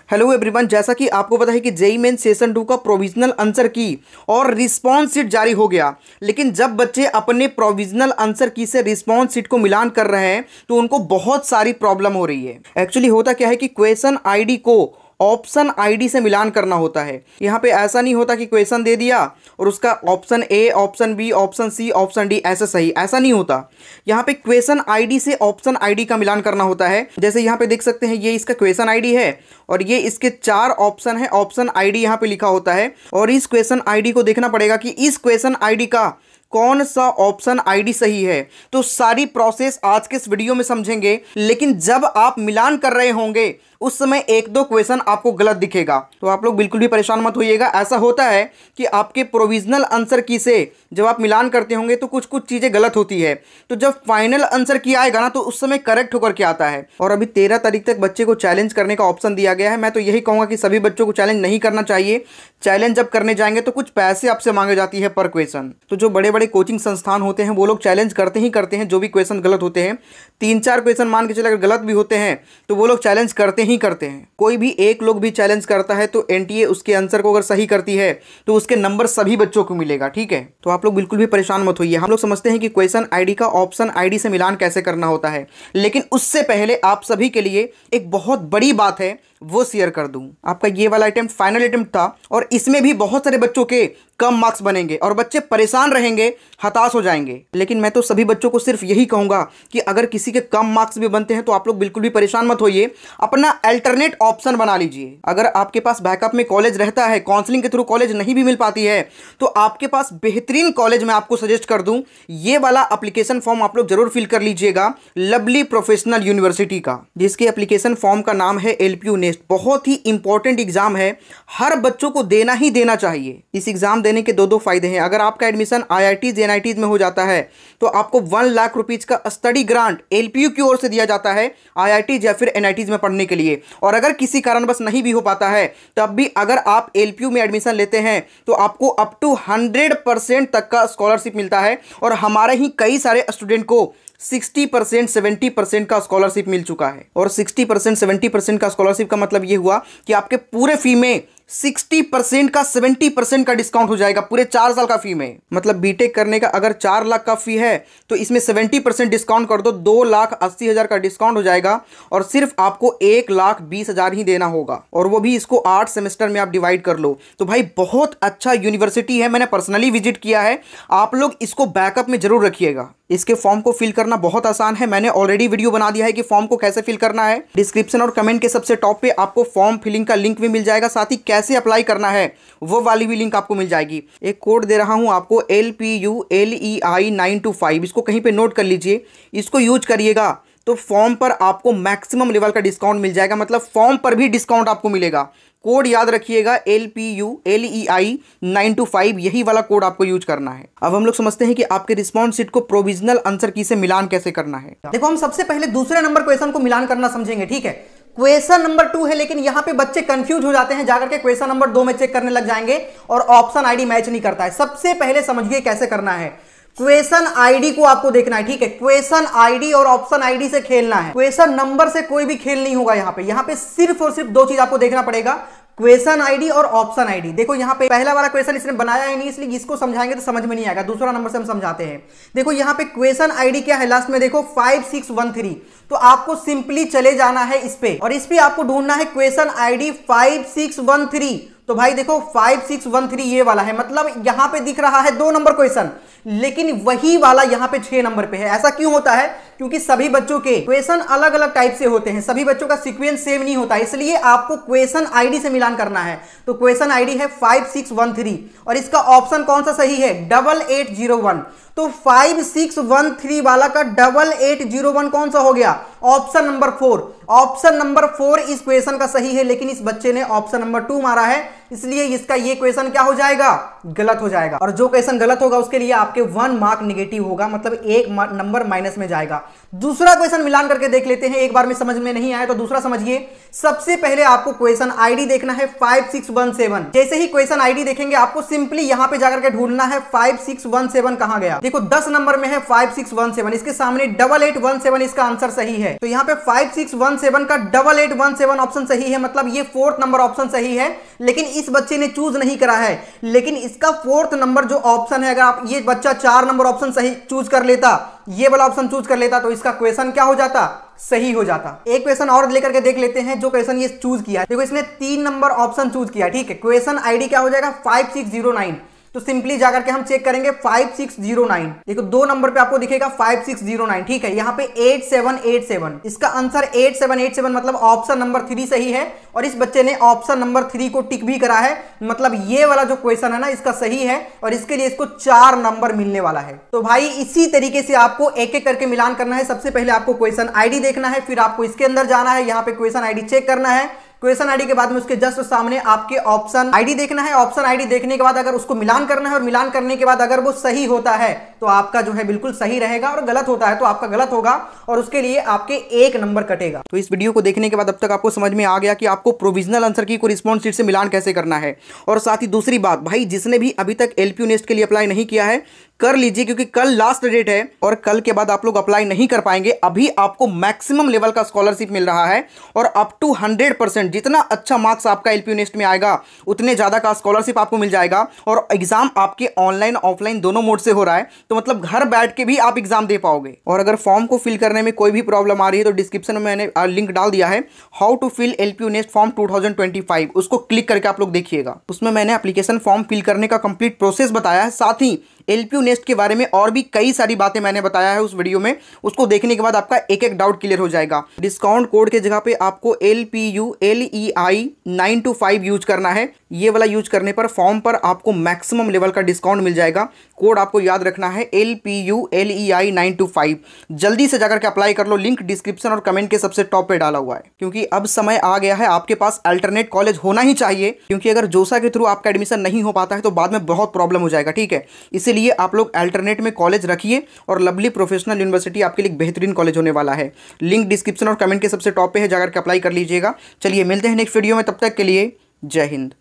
Hello everyone, जैसा कि आपको पता है कि जेईई मेन सेशन 2 का प्रोविजनल आंसर की और रिस्पॉन्स शीट जारी हो गया। लेकिन जब बच्चे अपने प्रोविजनल आंसर की से रिस्पॉन्स शीट को मिलान कर रहे हैं तो उनको बहुत सारी प्रॉब्लम हो रही है। एक्चुअली होता क्या है कि क्वेश्चन आईडी को ऑप्शन आईडी से मिलान करना होता है। यहाँ पे ऐसा नहीं होता कि क्वेश्चन दे दिया और उसका option A, option B, option C, option D ऐसा सही, ऐसा नहीं होता। यहाँ पे क्वेश्चन आईडी से ऑप्शन आईडी का मिलान करना होता है। जैसे यहाँ पे देख सकते हैं, ये इसका क्वेश्चन आईडी है और ये इसके 4 ऑप्शन है, ऑप्शन आईडी यहाँ पे लिखा होता है। और इस क्वेश्चन आईडी को देखना पड़ेगा कि इस क्वेश्चन आईडी का कौन सा ऑप्शन आईडी सही है। तो सारी प्रोसेस आज के इस वीडियो में समझेंगे। लेकिन जब आप मिलान कर रहे होंगे उस समय एक दो क्वेश्चन आपको गलत दिखेगा, तो आप लोग बिल्कुल भी परेशान मत होइएगा। ऐसा होता है कि आपके प्रोविजनल आंसर की से जब आप मिलान करते होंगे तो कुछ कुछ चीज़ें गलत होती है, तो जब फाइनल आंसर की आएगा ना तो उस समय करेक्ट होकर के आता है। और अभी 13 तारीख तक बच्चे को चैलेंज करने का ऑप्शन दिया गया है। मैं तो यही कहूँगा कि सभी बच्चों को चैलेंज नहीं करना चाहिए। चैलेंज जब करने जाएंगे तो कुछ पैसे आपसे मांगे जाती है पर क्वेश्चन। तो जो बड़े बड़े कोचिंग संस्थान होते हैं वो लोग चैलेंज करते ही करते हैं। जो भी क्वेश्चन गलत होते हैं, 3-4 क्वेश्चन मान के चले अगर गलत भी होते हैं तो वो लोग चैलेंज करते ही करते हैं। कोई भी एक लोग भी चैलेंज करता है तो एनटीए उसके आंसर को अगर सही करती है तो उसके नंबर सभी बच्चों को मिलेगा। ठीक है, तो आप लोग बिल्कुल भी परेशान मत होइए। हम लोग समझते हैं कि क्वेश्चन आईडी का ऑप्शन आईडी से मिलान कैसे करना होता है। लेकिन उससे पहले आप सभी के लिए एक बहुत बड़ी बात है, वो शेयर कर दूं। आपका ये वाला अटेम्प्ट फाइनल अटेम्प्ट था और इसमें भी बहुत सारे बच्चों के कम मार्क्स बनेंगे और बच्चे परेशान रहेंगे, हताश हो जाएंगे। लेकिन मैं तो सभी बच्चों को सिर्फ यही कहूंगा कि अगर किसी के कम मार्क्स भी बनते हैं तो आप लोग बिल्कुल भी परेशान मत होइए, अपना अल्टरनेट ऑप्शन बना लीजिए। अगर आपके पास बैकअप में कॉलेज रहता है, काउंसलिंग के थ्रू कॉलेज नहीं भी मिल पाती है, तो आपके पास बेहतरीन कॉलेज मैं आपको सजेस्ट कर दूं। ये वाला एप्लीकेशन फॉर्म आप लोग जरूर फिल कर लीजिएगा, लवली प्रोफेशनल यूनिवर्सिटी का, जिसके एप्लीकेशन फॉर्म का नाम है एलपीयू नेस्ट। बहुत ही इंपॉर्टेंट एग्जाम है, हर बच्चों को देना ही देना चाहिए। इस एग्जाम देने के दो फायदे हैं। अगर आपका एडमिशन आईआईटीज एनआईटीज में हो जाता है तो आपको 1 लाख रुपीज का स्टडी ग्रांट एलपीयू की ओर से दिया जाता है आईआईटीज या फिर एनआईटीज में पढ़ने के लिए। और अगर किसी कारणवश नहीं भी हो पाता है तब भी अगर आप एलपीयू में एडमिशन लेते हैं तो आपको अप टू 100% तक का स्कॉलरशिप मिलता है। और हमारे ही कई सारे स्टूडेंट को 60% 70% का स्कॉलरशिप मिल चुका है। और 60% 70% का स्कॉलरशिप का मतलब ये हुआ कि आपके पूरे फी में 60% का 70% का डिस्काउंट हो जाएगा पूरे 4 साल का फी में। मतलब बीटेक करने का अगर 4 लाख का फी है तो इसमें 70% डिस्काउंट कर दो, 2,80,000 का डिस्काउंट हो जाएगा और सिर्फ आपको 1,20,000 ही देना होगा। और वो भी इसको 8 सेमेस्टर में आप डिवाइड कर लो। तो भाई बहुत अच्छा यूनिवर्सिटी है, मैंने पर्सनली विजिट किया है। आप लोग इसको बैकअप में जरूर रखिएगा। इसके फॉर्म को फिल करना बहुत आसान है, मैंने ऑलरेडी वीडियो बना दिया है कि फॉर्म को कैसे फिल करना है। डिस्क्रिप्शन और कमेंट के सबसे टॉप पे आपको फॉर्म फिलिंग का लिंक भी मिल जाएगा, साथ ही कैसे अप्लाई करना है वो वाली भी लिंक आपको मिल जाएगी। एक कोड दे रहा हूं आपको LPULEI 925, इसको कहीं पे नोट कर लीजिए, इसको यूज करिएगा तो फॉर्म पर आपको मैक्सिमम लेवल का डिस्काउंट मिल जाएगा। मतलब फॉर्म पर भी डिस्काउंट आपको मिलेगा। कोड याद रखिएगा LPULEI 925, यही वाला कोड आपको यूज करना है। अब हम लोग समझते हैं कि आपके रिस्पॉन्स शीट को प्रोविजनल आंसर की से मिलान कैसे करना है। देखो, हम सबसे पहले दूसरे नंबर क्वेश्चन को मिलान करना समझेंगे। ठीक है, क्वेश्चन नंबर 2 है, लेकिन यहां पे बच्चे कंफ्यूज हो जाते हैं, जाकर के क्वेश्चन नंबर 2 में चेक करने लग जाएंगे और ऑप्शन आईडी मैच नहीं करता है। सबसे पहले समझिए कैसे करना है। क्वेश्चन आईडी को आपको देखना है। ठीक है, क्वेश्चन आईडी और ऑप्शन आईडी से खेलना है, क्वेश्चन नंबर से कोई भी खेल नहीं होगा। यहाँ पे सिर्फ और सिर्फ 2 चीज आपको देखना पड़ेगा, क्वेश्चन आईडी और ऑप्शन आईडी। देखो यहाँ पे पहला वाला क्वेश्चन इसने बनाया ही नहीं, इसलिए इसको समझाएंगे तो समझ में नहीं आएगा। दूसरा नंबर से हम समझाते हैं। देखो यहाँ पे क्वेश्चन आईडी क्या है, लास्ट में देखो 5613। तो आपको सिंपली चले जाना है इस पे और इस पे आपको ढूंढना है क्वेश्चन आईडी 5613। तो भाई देखो 5613 ये वाला है, मतलब यहां पे दिख रहा है 2 नंबर क्वेश्चन, लेकिन वही वाला यहां पे 6 नंबर पे है। ऐसा क्यों होता है? क्योंकि सभी बच्चों के क्वेश्चन अलग अलग टाइप से होते हैं, सभी बच्चों का सीक्वेंस सेम नहीं होता, इसलिए आपको क्वेश्चन आईडी से मिलान करना है। तो क्वेश्चन आईडी है 5613 और इसका ऑप्शन कौन सा सही है? 8801। तो 5613 वाला का 8801 कौन सा हो गया? Option number 4। ऑप्शन नंबर 4 इस क्वेश्चन का सही है, लेकिन इस बच्चे ने ऑप्शन नंबर 2 मारा है, इसलिए इसका ये क्वेश्चन क्या हो जाएगा? गलत हो जाएगा। और जो क्वेश्चन गलत होगा उसके लिए आपके 1 मार्क नेगेटिव होगा, मतलब 1 नंबर माइनस में जाएगा। दूसरा क्वेश्चन मिलान करके देख लेते हैं, एक बार में समझ में नहीं आया तो दूसरा समझिए। सबसे पहले आपको क्वेश्चन आईडी देखना है 5617। जैसे ही क्वेश्चन आईडी देखेंगे आपको सिंपली यहां पे जाकर के ढूंढना है 5617 कहां गया। देखो 10 नंबर में है 5617, इसके सामने 8817 इसका आंसर सही है। तो यहां पे 5617 का 8817 ऑप्शन सही है, मतलब ये 4th नंबर ऑप्शन सही है। लेकिन इस बच्चे ने चूज नहीं करा है, लेकिन इसका 4th नंबर जो ऑप्शन है, अगर आप ये बच्चा 4 नंबर ऑप्शन सही चूज कर लेता, ये वाला ऑप्शन चूज कर लेता, तो इसका क्वेश्चन क्या हो जाता, सही हो जाता। एक क्वेश्चन और लेकर के देख लेते हैं, जो क्वेश्चन ये चूज किया है। देखो इसने 3 नंबर ऑप्शन चूज किया, ठीक है। क्वेश्चन आईडी क्या हो जाएगा 5609। तो सिंपली जाकर के हम चेक करेंगे 5609। देखो 2 नंबर पे आपको दिखेगा 5609, ठीक है। यहाँ पे 8787, इसका आंसर 8787 मतलब ऑप्शन नंबर 3 सही है। और इस बच्चे ने ऑप्शन नंबर 3 को टिक भी करा है, मतलब ये वाला जो क्वेश्चन है ना इसका सही है, और इसके लिए इसको 4 नंबर मिलने वाला है। तो भाई इसी तरीके से आपको एक एक करके मिलान करना है। सबसे पहले आपको क्वेश्चन आईडी देखना है, फिर आपको इसके अंदर जाना है, यहाँ पे क्वेश्चन आईडी चेक करना है। क्वेश्चन आईडी के बाद में उसके जस्ट सामने आपके ऑप्शन आईडी देखना है। ऑप्शन आईडी देखने के बाद अगर उसको मिलान करना है, और मिलान करने के बाद अगर वो सही होता है तो आपका जो है बिल्कुल सही रहेगा, और गलत होता है तो आपका गलत होगा, और उसके लिए आपके 1 नंबर कटेगा। तो इस वीडियो को देखने के बाद अब तक आपको समझ में आ गया कि आपको प्रोविजनल आंसर की को रिस्पॉन्स शीट से मिलान कैसे करना है। और साथ ही दूसरी बात, भाई जिसने भी अभी तक एलपीयू नेस्ट के लिए अप्लाई नहीं किया है कर लीजिए, क्योंकि कल लास्ट डेट है और कल के बाद आप लोग अप्लाई नहीं कर पाएंगे। अभी आपको मैक्सिमम लेवल का स्कॉलरशिप मिल रहा है, और अप टू 100% जितना अच्छा मार्क्स आपका एलपीयू नेस्ट में आएगा उतने ज्यादा का स्कॉलरशिप आपको मिल जाएगा। और एग्जाम आपके ऑनलाइन ऑफलाइन दोनों मोड से हो रहा है, तो मतलब घर बैठ के भी आप एग्जाम दे पाओगे। और अगर फॉर्म को फिल करने में कोई भी प्रॉब्लम आ रही है तो डिस्क्रिप्शन में मैंने लिंक डाल दिया है, how to fill LPU NEST form 2025, उसको क्लिक करके आप लोग देखिएगा। उसमें मैंने एप्लीकेशन फॉर्म फिल करने का कंप्लीट प्रोसेस बताया है, साथ ही एलपीयू नेस्ट के बारे में और भी कई सारी बातें मैंने बताया है उस वीडियो में। उसको देखने के बाद आपका एक एक डाउट क्लियर हो जाएगा। डिस्काउंट कोड के जगह पे आपको LPULEI 925 यूज करना है। ये वाला यूज करने पर फॉर्म पर आपको मैक्सिमम लेवल का डिस्काउंट मिल जाएगा। कोड आपको याद रखना है LPULEI 925। जल्दी से जाकर के अप्लाई कर लो, लिंक डिस्क्रिप्शन और कमेंट के सबसे टॉप पे डाला हुआ है। क्योंकि अब समय आ गया है, आपके पास अल्टरनेट कॉलेज होना ही चाहिए, क्योंकि अगर जोसा के थ्रू आपका एडमिशन नहीं हो पाता है तो बाद में बहुत प्रॉब्लम हो जाएगा, ठीक है। इसीलिए आप लोग अल्टरनेट में कॉलेज रखिए, और लवली प्रोफेशनल यूनिवर्सिटी आपके लिए बेहतरीन कॉलेज होने वाला है। लिंक डिस्क्रिप्शन और कमेंट के सबसे टॉप पे है, जाकर के अप्लाई कर लीजिएगा। चलिए मिलते हैं नेक्स्ट वीडियो में, तब तक के लिए जय हिंद।